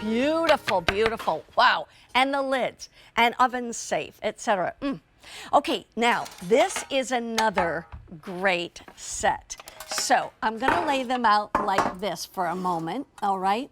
beautiful, beautiful. Wow. And the lids and oven safe, etc. Okay, now this is another great set. So I'm gonna lay them out like this for a moment, all right?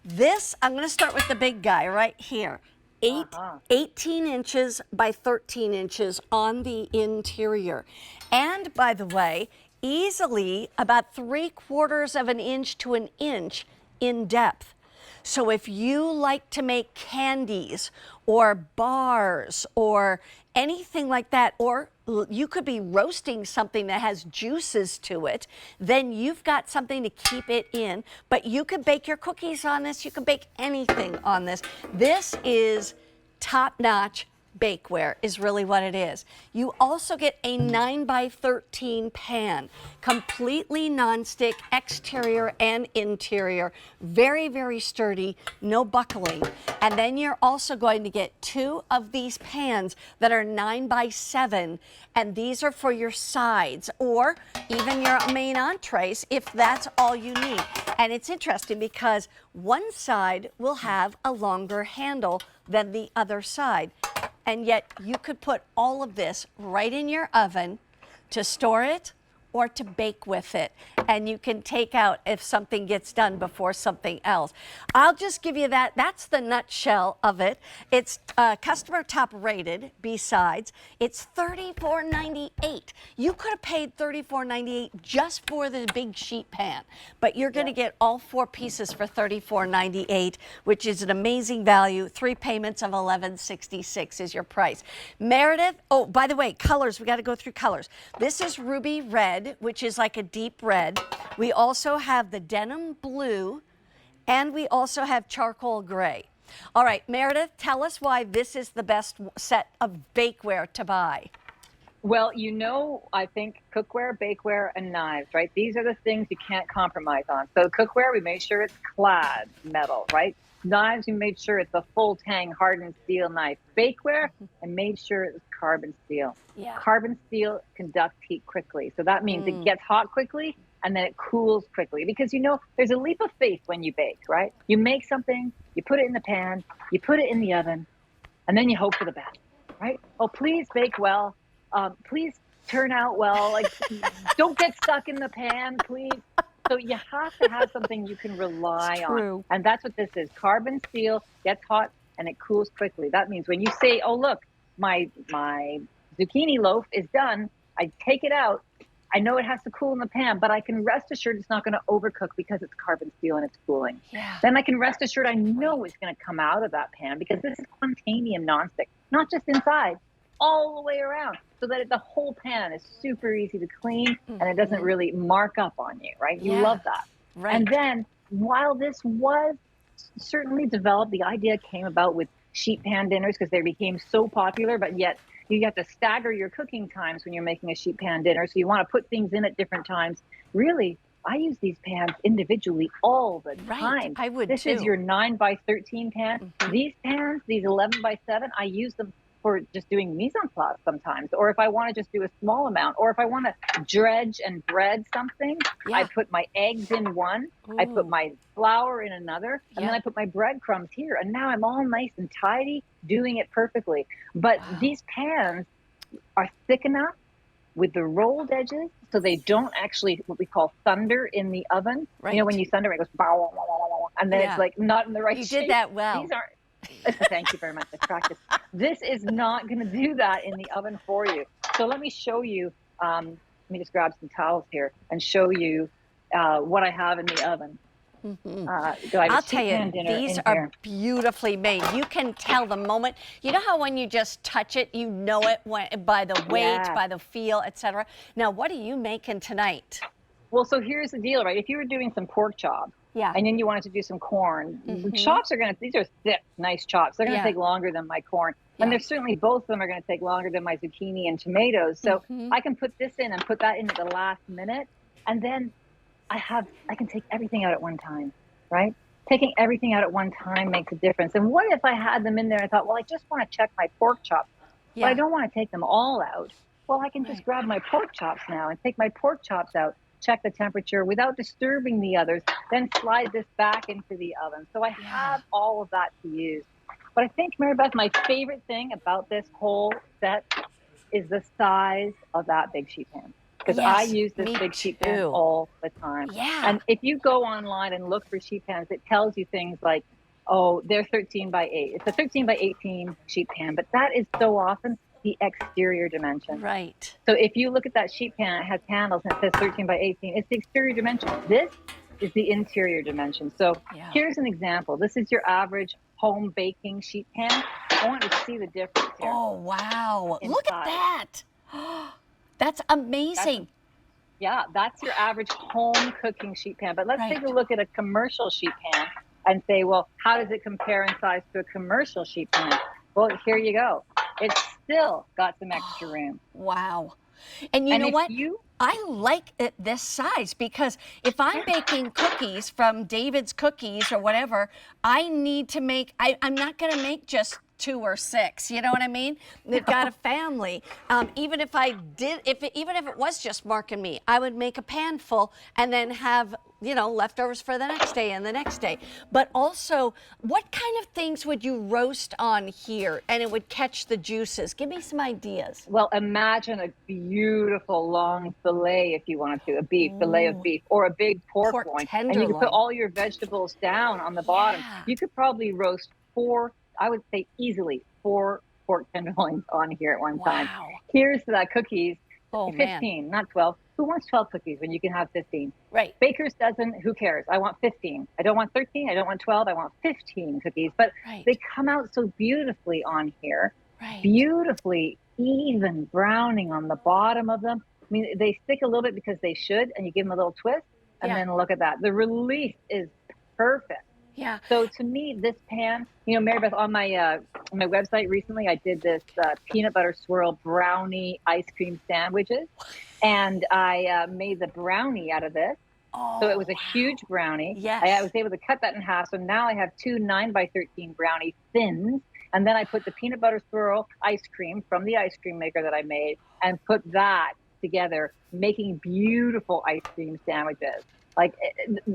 This, I'm gonna start with the big guy right here. 18 inches by 13 inches on the interior. And by the way, easily about 3/4 of an inch to an inch in depth. So if you like to make candies or bars or anything like that, or you could be roasting something that has juices to it, then you've got something to keep it in. But you could bake your cookies on this. You can bake anything on this. This is top-notch bakeware is really what it is. You also get a 9 by 13 pan, completely nonstick, exterior and interior, very, very sturdy, no buckling. And then you're also going to get 2 of these pans that are 9 by 7, and these are for your sides or even your main entrees if that's all you need. And it's interesting because one side will have a longer handle than the other side. And yet you could put all of this right in your oven to store it or to bake with it. And you can take out if something gets done before something else. I'll just give you that. That's the nutshell of it. It's customer top rated besides. It's $34.98. You could have paid $34.98 just for the big sheet pan, but you're going to get all 4 pieces for $34.98, which is an amazing value. 3 payments of $11.66 is your price. Meredith, oh, by the way, colors, we got to go through colors. This is ruby red, which is like a deep red. We also have the denim blue, and we also have charcoal gray. All right, Meredith, tell us why this is the best set of bakeware to buy. Well, you know, I think cookware, bakeware, and knives, right? These are the things you can't compromise on. So cookware, we made sure it's clad metal, right? Knives, we made sure it's a full tang hardened steel knife. Bakeware, I made sure it was carbon steel. Yeah. Carbon steel conducts heat quickly. So that means it gets hot quickly and then it cools quickly. Because, you know, there's a leap of faith when you bake, right? You make something, you put it in the pan, you put it in the oven, and then you hope for the best, right? Oh, please bake well. Please turn out well. Like, don't get stuck in the pan, please. So you have to have something you can rely on. And that's what this is. Carbon steel gets hot and it cools quickly. That means when you say, oh, look, my zucchini loaf is done, I take it out. I know it has to cool in the pan, but I can rest assured it's not going to overcook because it's carbon steel and it's cooling. Yeah. Then I can rest assured I know it's going to come out of that pan because this is titanium nonstick, not just inside, all the way around, so that the whole pan is super easy to clean and it doesn't really mark up on you, right? You love that. Right. And then while this was certainly developed, the idea came about with sheet pan dinners because they became so popular, but yet you have to stagger your cooking times when you're making a sheet pan dinner. So you want to put things in at different times. Really, I use these pans individually all the time. I would This too. is your 9 by 13 pan. These pans, these 11 by 7, I use them for just doing mise en place sometimes, or if I want to just do a small amount, or if I want to dredge and bread something, I put my eggs in one, I put my flour in another, and then I put my breadcrumbs here, and now I'm all nice and tidy, doing it perfectly. But these pans are thick enough with the rolled edges so they don't actually what we call thunder in the oven. Right. You know, when you thunder, it goes bow, wow, wow, wow, wow, and then it's like not in the right shape. You did that well. These aren't. Thank you very much. I practiced. This is not going to do that in the oven for you. So let me show you. Let me just grab some towels here and show you what I have in the oven. I'll tell you, these are beautifully made. You can tell the moment. You know how when you just touch it, you know it by the weight, by the feel, etc. Now, what are you making tonight? Well, so here's the deal, right? If you were doing some pork chops, and then you wanted to do some corn, the chops are these are thick, nice chops. They're going to take longer than my corn. And they're certainly, both of them are going to take longer than my zucchini and tomatoes. So I can put this in and put that in at the last minute. And then I can take everything out at one time, right? Taking everything out at one time makes a difference. And what if I had them in there and I thought, well, I just want to check my pork chops, but I don't want to take them all out. Well, I can just grab my pork chops now and take my pork chops out. check the temperature without disturbing the others, then slide this back into the oven. So I have all of that to use. But I think, Mary Beth, my favorite thing about this whole set is the size of that big sheet pan. Because I use this big sheet pan all the time. Yeah. And if you go online and look for sheet pans, it tells you things like, oh, they're 13 by 8. It's a 13 by 18 sheet pan, but that is so often the exterior dimension. Right. So if you look at that sheet pan, it has handles and it says 13 by 18. It's the exterior dimension. This is the interior dimension. So here's an example. This is your average home baking sheet pan. I want you to see the difference here. Oh, wow. Look at that. That's amazing. That's your average home cooking sheet pan. But let's take a look at a commercial sheet pan and say, well, how does it compare in size to a commercial sheet pan? Well, here you go. It's still got some extra room. Wow. And you know what? I like it this size, because if I'm baking cookies from David's Cookies or whatever, I need to make, I'm not going to make just 2 or 6, you know what I mean? They've got a family. Even if even if it was just Mark and me, I would make a pan full and then have, you know, leftovers for the next day and the next day. But also, what kind of things would you roast on here and it would catch the juices? Give me some ideas. Well, imagine a beautiful long fillet, if you wanted to, a fillet of beef, or a big pork loin. Tenderloin. And you could put all your vegetables down on the bottom. You could probably roast 4, I would say easily 4 pork tenderloins on here at one time. Here's the cookies. 15, not 12. Who wants 12 cookies when you can have 15? Right. Baker's dozen, who cares? I want 15. I don't want 13. I don't want 12. I want 15 cookies. But they come out so beautifully on here. Beautifully even browning on the bottom of them. I mean, they stick a little bit because they should, and you give them a little twist, and then look at that. The release is perfect. Yeah. So to me, this pan, you know, Mary Beth, on my website recently, I did this peanut butter swirl brownie ice cream sandwiches, and I made the brownie out of this. So it was a huge brownie. I was able to cut that in half. So now I have 2 9 by 13 brownie thins. And then I put the peanut butter swirl ice cream from the ice cream maker that I made and put that together, making beautiful ice cream sandwiches. Like,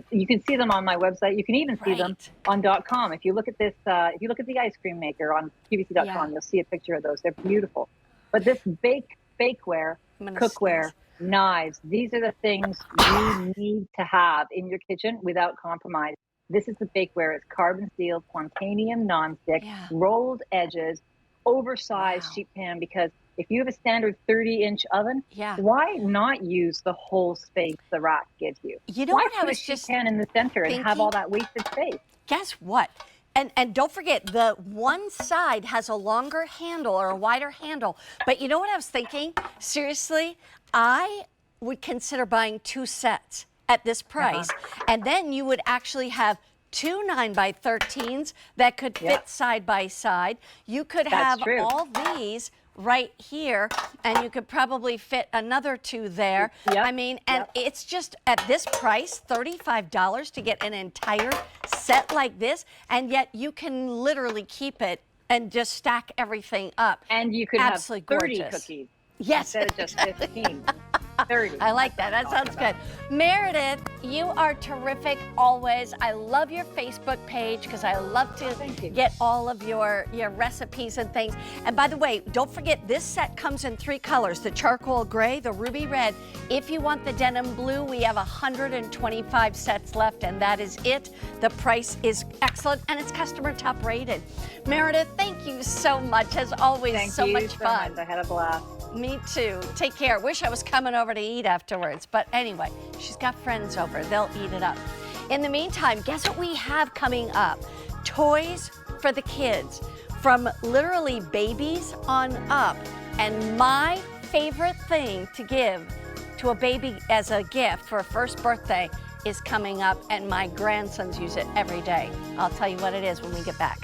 you can see them on my website. You can even see them on .com. If you look at this, if you look at the ice cream maker on QVC.com, you'll see a picture of those. They're beautiful. But this bakeware, cookware, knives, these are the things you need to have in your kitchen without compromise. This is the bakeware. It's carbon steel, quantanium nonstick, rolled edges, oversized sheet pan, because if you have a standard 30-inch oven, why not use the whole space the rack gives you? You know what I was just pan in the center and have all that wasted space? Guess what? And don't forget, the one side has a longer handle or a wider handle. But you know what I was thinking? Seriously, I would consider buying 2 sets at this price. And then you would actually have 2 9 by 13s that could fit side by side. You could have all these right here, and you could probably fit another 2 there. I mean, and it's just at this price, $35 to get an entire set like this, and yet you can literally keep it and just stack everything up. And you could absolutely have 30 gorgeous cookies instead of just 15. 30. I like that. That sounds good. Meredith, you are terrific always. I love your Facebook page because I love to get all of your recipes and things. And by the way, don't forget, this set comes in 3 colors, the charcoal gray, the ruby red. If you want the denim blue, we have 125 sets left, and that is it. The price is excellent, and it's customer top rated. Meredith, thank you so much. As always, so much fun. I had a blast. Me too. Take care. Wish I was coming over to eat afterwards. But anyway, she's got friends over. They'll eat it up. In the meantime, guess what we have coming up? Toys for the kids, from literally babies on up. And my favorite thing to give to a baby as a gift for a first birthday is coming up, and my grandsons use it every day. I'll tell you what it is when we get back.